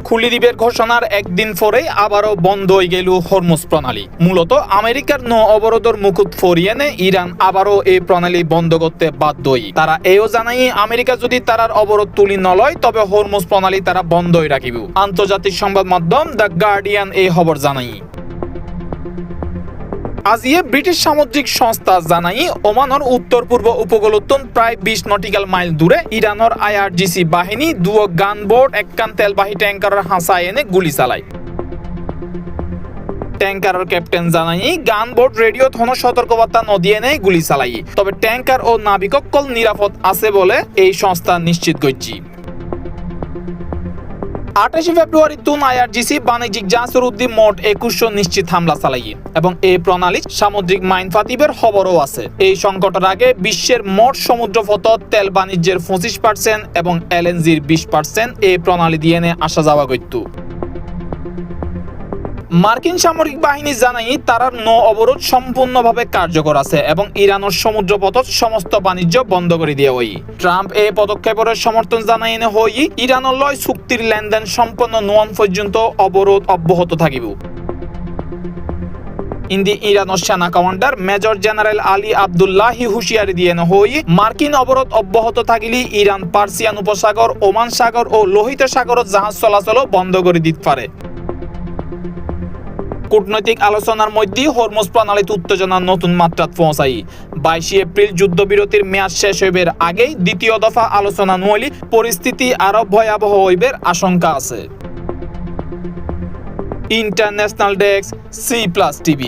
খুলে দিবের ঘোষণার একদিন পরেই আবারও বন্ধ হয়ে গেল হরমুজ প্রণালী। মূলত আমেরিকার নৌ অবরোধের মুকুট ফরিয়ে এনে ইরান আবারও এই প্রণালী বন্ধ করতে বাধ্যই। তারা এও জানাই আমেরিকা যদি তারার অবরোধ তুলি নলয় তবে হরমুজ প্রণালী তারা বন্ধই রাখিব। আন্তর্জাতিক সংবাদ মাধ্যম দ্য গার্ডিয়ান এই খবর জানাই। আজিয়ে ব্রিটিশ সামুদ্রিক সংস্থা জানাই ওমানের উত্তর পূর্ব উপকূলতন প্রায় 20 নটিক্যাল মাইল দূরে ইরানের IRGC বাহিনী দুয়ো গানবোট একখান তেলবাহী ট্যাঙ্কারের হাঁসায় এনে গুলি চালায়। ট্যাঙ্কারের ক্যাপ্টেন জানাই গানবোট রেডিও থন সতর্কবার্তা নদিয়ে নেই গুলি চালাই, তবে ট্যাঙ্কার ও নাবিককল নিরাপদ আছে বলে এই সংস্থা নিশ্চিত করছি। 28 ফেব্রুয়ারি তুন IRGC বাণিজ্যিক জাহাজের উদ্দি মোট 2100 নিশ্চিত হামলা চালাই এবং এই প্রণালী সামুদ্রিক মাইন ফাতিবের খবরও আছে। এই সংকটের আগে বিশ্বের মোট সমুদ্রপথ তেল বাণিজ্যের 25% এবং LNGর 20% এই প্রণালী দিয়ে আসা যাওয়া করত। মার্কিন সামরিক বাহিনী জানাই তারার নৌ অবরোধ সম্পূর্ণভাবে কার্যকর আছে এবং ইরানের সমুদ্রপথত সমস্ত বাণিজ্য বন্ধ করে দিয়ে হই। ট্রাম্প এই পদক্ষেপের সমর্থন জানাই হই ইরানের লয় চুক্তির লেনদেন সম্পন্ন নোয়ান পর্যন্ত অবরোধ অব্যাহত থাকিব। ইন্দি ইরানের সেনা commander major general Ali Abdullahi হুঁশিয়ারি দিয়ে হই মার্কিন অবরোধ অব্যাহত থাকিলে ইরান পার্সিয়ান উপসাগর, ওমান সাগর ও লোহিত সাগরের জাহাজ চলাচলও বন্ধ করে দিতে পারে। কূটনৈতিক আলোচনার মধ্যে হরমুজ প্রণালীতে উত্তেজনার নতুন মাত্রা পৌঁছাই। 22 এপ্রিল যুদ্ধবিরতির মেয়াদ শেষ হইবার আগেই দ্বিতীয় দফা আলোচনা নইলে পরিস্থিতি আরো ভয়াবহ হইবার আশঙ্কা আছে। International desk C+ TV।